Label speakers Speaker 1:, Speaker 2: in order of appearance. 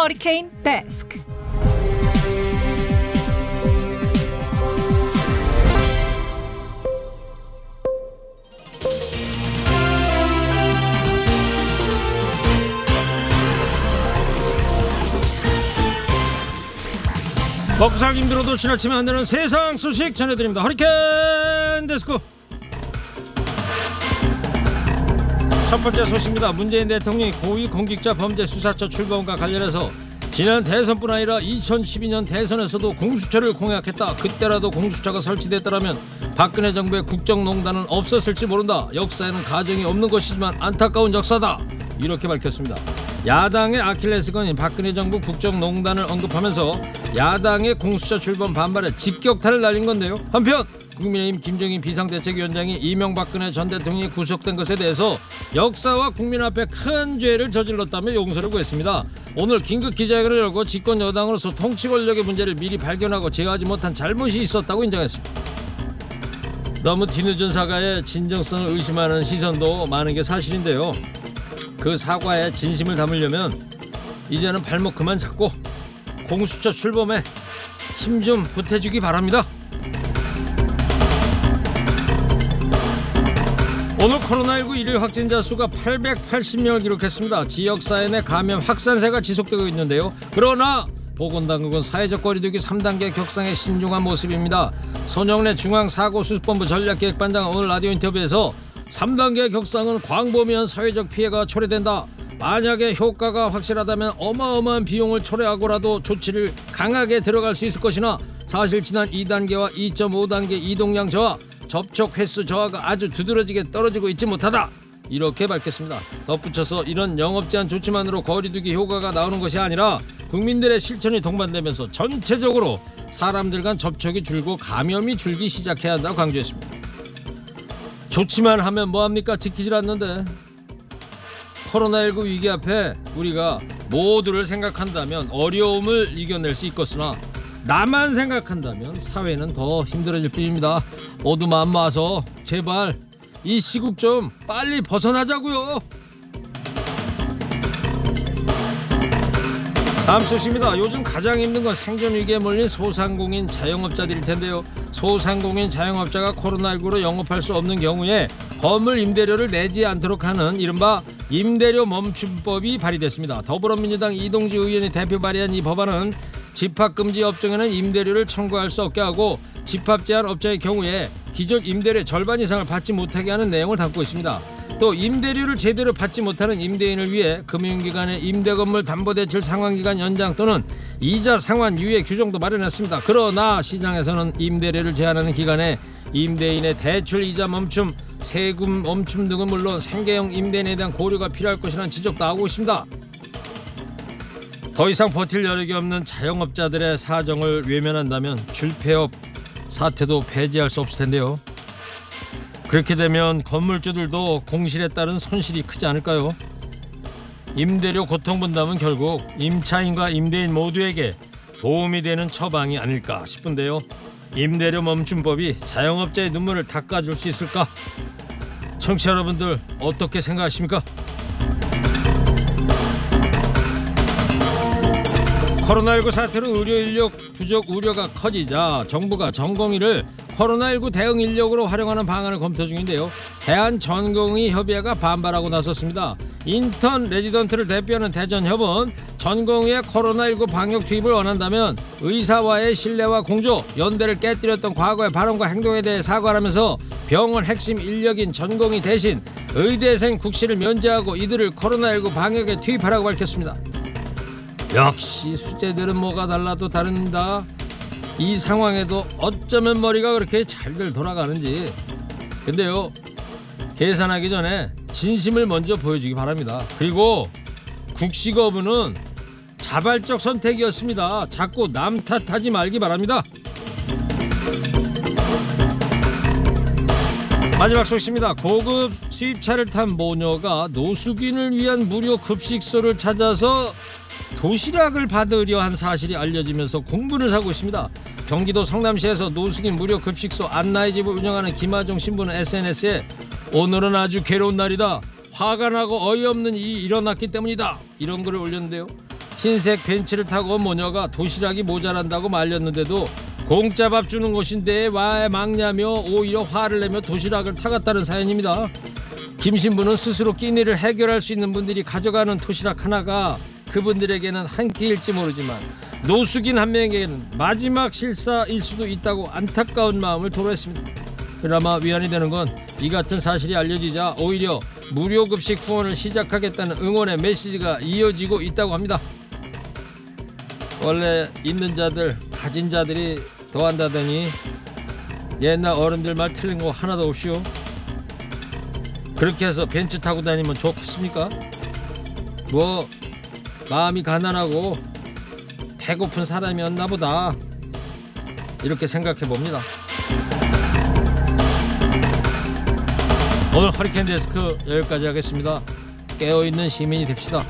Speaker 1: 허리케인 데스크.
Speaker 2: 먹고 살기 힘들어도 지나치면 안 되는 세상 소식 전해드립니다. 허리케인 데스크. 첫 번째 소식입니다. 문재인 대통령이 고위공직자 범죄수사처 출범과 관련해서 지난 대선뿐 아니라 2012년 대선에서도 공수처를 공약했다. 그때라도 공수처가 설치됐더라면 박근혜 정부의 국정농단은 없었을지 모른다. 역사에는 가정이 없는 것이지만 안타까운 역사다. 이렇게 밝혔습니다. 야당의 아킬레스건인 박근혜 정부 국정농단을 언급하면서 야당의 공수처 출범 반발에 직격탄을 날린 건데요. 한편 국민의힘 김종인 비상대책위원장이 이명박근혜 전 대통령이 구속된 것에 대해서 역사와 국민 앞에 큰 죄를 저질렀다며 용서를 구했습니다. 오늘 긴급 기자회견을 열고 집권 여당으로서 통치 권력의 문제를 미리 발견하고 제어하지 못한 잘못이 있었다고 인정했습니다. 너무 뒤늦은 사과에 진정성을 의심하는 시선도 많은 게 사실인데요. 그 사과에 진심을 담으려면 이제는 발목 그만 잡고 공수처 출범에 힘 좀 보태주기 바랍니다. 오늘 코로나19 일일 확진자 수가 880명을 기록했습니다. 지역사회 내 감염 확산세가 지속되고 있는데요. 그러나 보건당국은 사회적 거리두기 3단계 격상에 신중한 모습입니다. 손영래 중앙사고수습본부 전략기획반장은 오늘 라디오 인터뷰에서 3단계 격상은 광범위한 사회적 피해가 초래된다. 만약에 효과가 확실하다면 어마어마한 비용을 초래하고라도 조치를 강하게 들어갈 수 있을 것이나 사실 지난 2단계와 2.5단계 이동량 저하, 접촉 횟수 저하가 아주 두드러지게 떨어지고 있지 못하다. 이렇게 밝혔습니다. 덧붙여서 이런 영업 제한 조치만으로 거리두기 효과가 나오는 것이 아니라 국민들의 실천이 동반되면서 전체적으로 사람들 간 접촉이 줄고 감염이 줄기 시작해야 한다고 강조했습니다. 조치만 하면 뭐합니까? 지키질 않는데. 코로나19 위기 앞에 우리가 모두를 생각한다면 어려움을 이겨낼 수 있겠으나 나만 생각한다면 사회는 더 힘들어질 뿐입니다. 모두 마음 모아서 제발 이 시국 좀 빨리 벗어나자고요. 다음 소식입니다. 요즘 가장 힘든 건 생존 위기에 몰린 소상공인 자영업자들일 텐데요. 소상공인 자영업자가 코로나19로 영업할 수 없는 경우에 건물 임대료를 내지 않도록 하는 이른바 임대료 멈춤법이 발의됐습니다. 더불어민주당 이동지 의원이 대표 발의한 이 법안은 집합금지 업종에는 임대료를 청구할 수 없게 하고 집합 제한 업자의 경우에 기존 임대료의 절반 이상을 받지 못하게 하는 내용을 담고 있습니다. 또 임대료를 제대로 받지 못하는 임대인을 위해 금융기관의 임대건물 담보대출 상환기간 연장 또는 이자 상환 유예 규정도 마련했습니다. 그러나 시장에서는 임대료를 제한하는 기간에 임대인의 대출 이자 멈춤, 세금 멈춤 등은 물론 생계형 임대인에 대한 고려가 필요할 것이라는 지적도 하고 있습니다. 더 이상 버틸 여력이 없는 자영업자들의 사정을 외면한다면 줄폐업 사태도 배제할 수 없을 텐데요. 그렇게 되면 건물주들도 공실에 따른 손실이 크지 않을까요? 임대료 고통분담은 결국 임차인과 임대인 모두에게 도움이 되는 처방이 아닐까 싶은데요. 임대료 멈춤법이 자영업자의 눈물을 닦아줄 수 있을까? 청취자 여러분들 어떻게 생각하십니까? 코로나19 사태로 의료 인력 부족 우려가 커지자 정부가 전공의를 코로나19 대응 인력으로 활용하는 방안을 검토 중인데요. 대한전공의협의회가 반발하고 나섰습니다. 인턴 레지던트를 대표하는 대전협은 전공의의 코로나19 방역 투입을 원한다면 의사와의 신뢰와 공조, 연대를 깨뜨렸던 과거의 발언과 행동에 대해 사과를 하면서 병원 핵심 인력인 전공의 대신 의대생 국시를 면제하고 이들을 코로나19 방역에 투입하라고 밝혔습니다. 역시 수재들은 뭐가 달라도 다릅니다. 이 상황에도 어쩌면 머리가 그렇게 잘들 돌아가는지. 근데요, 계산하기 전에 진심을 먼저 보여주기 바랍니다. 그리고 국시 거부는 자발적 선택이었습니다. 자꾸 남 탓하지 말기 바랍니다. 마지막 소식입니다. 고급 수입차를 탄 모녀가 노숙인을 위한 무료 급식소를 찾아서 도시락을 받으려 한 사실이 알려지면서 공분을 사고 있습니다. 경기도 성남시에서 노숙인 무료 급식소 안나의집을 운영하는 김하정 신부는 SNS에 오늘은 아주 괴로운 날이다. 화가 나고 어이없는 일이 일어났기 때문이다. 이런 글을 올렸는데요. 흰색 벤츠를 타고 온 모녀가 도시락이 모자란다고 말렸는데도 공짜 밥 주는 곳인데 왜 막냐며 오히려 화를 내며 도시락을 타갔다는 사연입니다. 김 신부는 스스로 끼니를 해결할 수 있는 분들이 가져가는 도시락 하나가 그분들에게는 한 끼일지 모르지만 노숙인 한 명에게는 마지막 실사일 수도 있다고 안타까운 마음을 토로했습니다. 그나마 위안이 되는 건 이 같은 사실이 알려지자 오히려 무료급식 후원을 시작하겠다는 응원의 메시지가 이어지고 있다고 합니다. 원래 있는 자들, 가진 자들이 더한다더니 옛날 어른들 말 틀린 거 하나도 없이요. 그렇게 해서 벤츠 타고 다니면 좋겠습니까? 뭐 마음이 가난하고 배고픈 사람이었나 보다, 이렇게 생각해 봅니다. 오늘 허리케인 데스크 여기까지 하겠습니다. 깨어있는 시민이 됩시다.